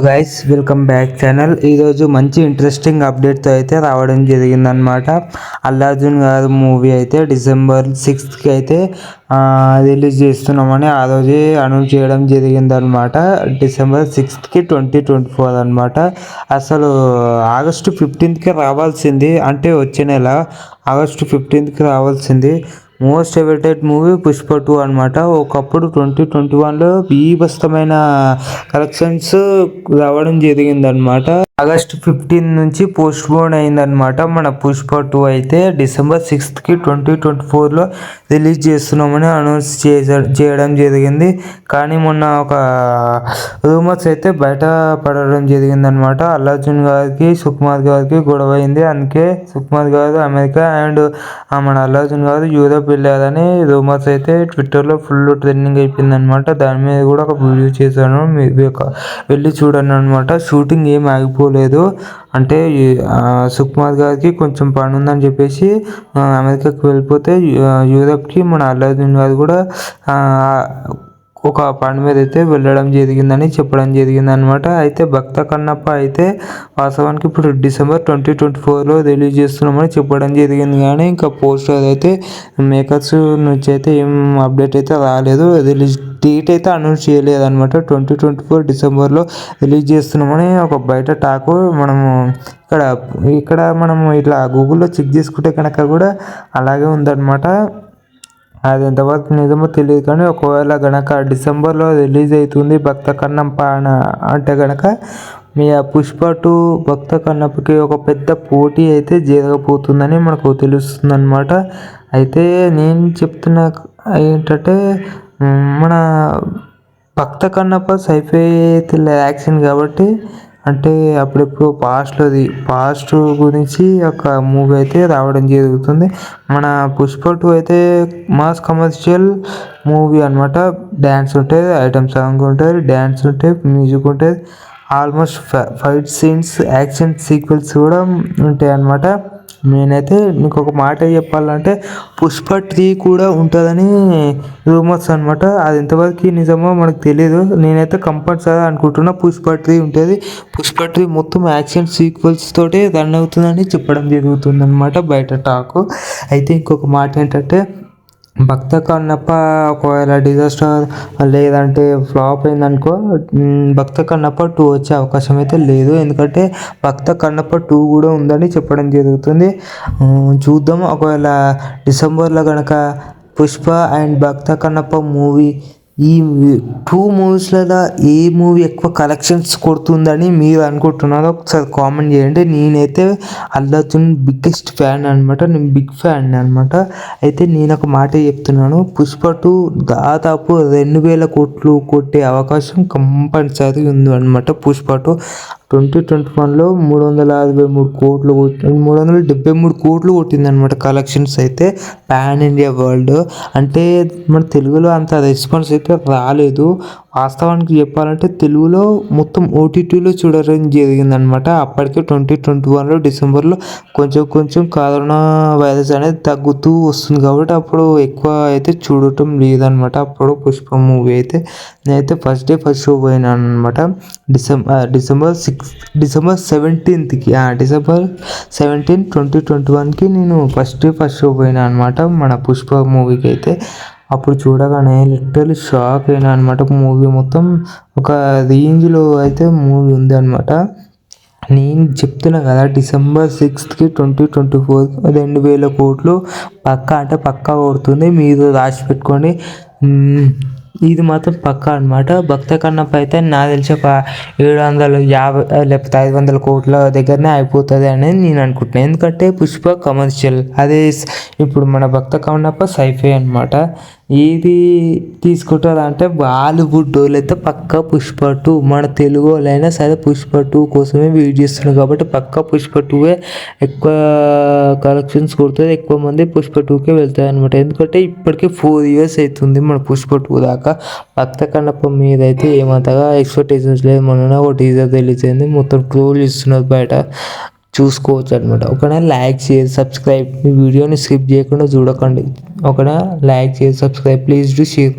Guys welcome back channel. ఈరోజు మంచి interesting అప్డేట్తో అయితే రావడం జరిగిందనమాట. అల్లు అర్జున్ గారు మూవీ అయితే December 6th అయితే రిలీజ్ చేస్తున్నామని ఆ రోజే అనౌన్స్ చేయడం జరిగిందనమాట. December 6th 2024 అనమాట. అసలు August 15th రావాల్సింది, అంటే వచ్చే నెల August 15th రావాల్సింది. మోస్ట్ ఎవైటెడ్ మూవీ పుష్ప 2 అనమాట. ఒకప్పుడు 2021లో బీభత్సమైన కలెక్షన్స్ రావడం జరిగిందనమాట. August 15 నుంచి పోస్ట్ పోన్ అయిందనమాట. మన పుష్ప 2 అయితే December 6th 2024లో రిలీజ్ చేస్తున్నామని అనౌన్స్ చేయడం జరిగింది. కానీ మొన్న ఒక రూమర్స్ అయితే బయట పడడం జరిగిందనమాట. అల్లు అర్జున్ గారికి సుకుమార్ గారికి గొడవ అయింది. అందుకే సుకుమార్ గారు అమెరికా అండ్ మన అల్లు అర్జున్ గారు యూరోప్ వెళ్ళారని రూమర్స్ అయితే ట్విట్టర్లో ఫుల్ ట్రెండింగ్ అయిపోయిందనమాట. దాని మీద కూడా ఒక వీడియో చేశాను, వెళ్ళి చూడండి అనమాట. షూటింగ్ ఏం ఆగిపోలేదు, అంటే సుకుమార్ గారికి కొంచెం పని ఉందని చెప్పేసి అమెరికాకి వెళ్ళిపోతే యూరోప్కి మన అల్లు అర్జున్ గారు కూడా ఒక పని మీద అయితే వెళ్ళడం జరిగిందని చెప్పడం జరిగింది అనమాట. అయితే భక్త కన్నప్ప అయితే వాస్తవానికి ఇప్పుడు December 2024లో రిలీజ్ చేస్తున్నామని చెప్పడం జరిగింది. కానీ ఇంకా పోస్టర్ అయితే మేకర్స్ నుంచి అయితే ఏం అప్డేట్ అయితే రాలేదు. రిలీజ్ డేట్ అయితే అనౌన్స్ చేయలేదు అనమాట. 2024 Decemberలో రిలీజ్ చేస్తున్నామని ఒక బయట టాకు. మనము ఇక్కడ మనము ఇట్లా గూగుల్లో చెక్ చేసుకుంటే కనుక కూడా అలాగే ఉందన్నమాట. అది ఎంతవరకు నిజమో తెలియదు, కానీ ఒకవేళ గనక డిసెంబర్లో రిలీజ్ అవుతుంది భక్త కన్నప్ప అంటే గనక మీ పుష్ప 2 భక్త కన్నప్పకి ఒక పెద్ద పోటీ అయితే జరగబోతుందని మనకు తెలుస్తుంది అనమాట. అయితే నేను చెప్తున్నా ఏంటంటే మన భక్త కన్నప్ప సైఫై యాక్షన్ కాబట్టి, అంటే అప్పుడెప్పుడు పాస్ట్ గురించి ఒక మూవీ అయితే రావడం జరుగుతుంది. మన పుష్ప 2 అయితే మాస్ కమర్షియల్ మూవీ అనమాట. డ్యాన్స్ ఉంటుంది, ఐటమ్ సాంగ్ ఉంటుంది, డ్యాన్స్ ఉంటుంది, మ్యూజిక్ ఉంటుంది, almost fight scenes, action sequence కూడా ఉంటాయి అన్నమాట. నేనైతే నీకు ఒక మాట చెప్పాలంటే పుష్ప 3 కూడా ఉంటుందని రూమర్స్ అనమాట. అది ఎంతవరకు నిజమో మనకు తెలియదు. నేనైతే కంపల్సరీ అనుకుంటున్నా పుష్ప 3 ఉంటుంది. పుష్ప 3 మొత్తం యాక్షన్ సీక్వెల్స్ తోటి రన్ అవుతుందని చెప్పడం జరుగుతుంది అనమాట బయట టాకు. అయితే ఇంకొక మాట ఏంటంటే భక్త కన్నప్ప ఒకవేళ డిజాస్టర్ లేదంటే ఫ్లాప్ అయిందనుకో, భక్త కన్నప్ప 2 వచ్చే అవకాశం అయితే లేదు. ఎందుకంటే భక్త కన్నప్ప 2 కూడా ఉందని చెప్పడం జరుగుతుంది. చూద్దాం, ఒకవేళ డిసెంబర్లో కనుక Pushpa and Bhakta Kannappa movie, ఈ 2 మూవీస్లలో ఏ మూవీ ఎక్కువ కలెక్షన్స్ కొడుతుందని మీరు అనుకుంటున్నారో ఒకసారి కామెంట్ చేయండి. నేనైతే అల్లు అర్జున్ బిగ్గెస్ట్ ఫ్యాన్ అనమాట, నేను బిగ్ ఫ్యాన్ అనమాట. అయితే నేను ఒక మాట చెప్తున్నాను, పుష్ప 2 దాదాపు 2000 కోట్లు కొట్టే అవకాశం కంపల్సరీ ఉంది అనమాట. పుష్ప 2 2021లో 363 కోట్లు 373 కోట్లు కొట్టిందనమాట కలెక్షన్స్ అయితే పాన్ ఇండియా వరల్డ్. అంటే మన తెలుగులో అంత రెస్పాన్స్ అయితే రాలేదు. వాస్తవానికి చెప్పాలంటే తెలుగులో మొత్తం ఓటీటీలో చూడడం జరిగిందనమాట. అప్పటికే 2021లో డిసెంబర్లో కొంచెం కరోనా వైరస్ అనేది తగ్గుతూ వస్తుంది కాబట్టి అప్పుడు ఎక్కువ అయితే చూడటం లేదనమాట. అప్పుడు పుష్ప మూవీ అయితే నేనైతే ఫస్ట్ షో పోయినాను అనమాట. December 17th December 17, 2021కి నేను ఫస్ట్ షో పోయినా అనమాట మన పుష్ప మూవీకి అయితే. అప్పుడు చూడగానే లిటరల్లీ షాక్ అయినా అనమాట. మూవీ మొత్తం ఒక రేంజ్లో అయితే మూవీ ఉంది అనమాట. నేను చెప్తున్నా కదా, December 6th 2024 2000 కోట్లు పక్కా కొడుతుంది. మీరు రాసి పెట్టుకోండి, ఇది మాత్రం పక్కా అనమాట. భక్త కన్నప్ప అయితే నాకు తెలిసి ఒక 750 లేకపోతే 500 కోట్ల దగ్గరనే అయిపోతుంది అనేది నేను అనుకుంటున్నాను. ఎందుకంటే పుష్ప కమర్షియల్, అదే ఇప్పుడు మన భక్త కన్నప్ప సైఫై అనమాట. ఏది తీసుకుంటారు అంటే బాలీవుడ్ వాళ్ళు అయితే పక్కా పుష్ప 2, మన తెలుగు వాళ్ళైనా సరే పుష్ప 2 కోసమే వెయిట్ చేస్తున్నారు కాబట్టి పక్కా పుష్ప 2 ఎక్కువ కలెక్షన్స్ కొడుతుంది. ఎక్కువ మంది పుష్ప 2కే వెళ్తాయి అనమాట. ఎందుకంటే ఇప్పటికే 4 years అవుతుంది మన పుష్ప 2 దాకా. భక్త కన్నప్ప మీద అయితే ఏమంతగా ఎక్స్పెక్టేషన్స్ లేదు. మొన్న ఒక టీజర్ రిలీజ్ అయింది, మొత్తం ట్రోల్ ఇస్తున్నారు బయట, చూసుకోవచ్చు అనమాట. ఒకనా లైక్ షేర్ సబ్స్క్రైబ్, ఈ వీడియోని స్కిప్ చేయకుండా చూడకండి. ఒకనా like share subscribe, please do share.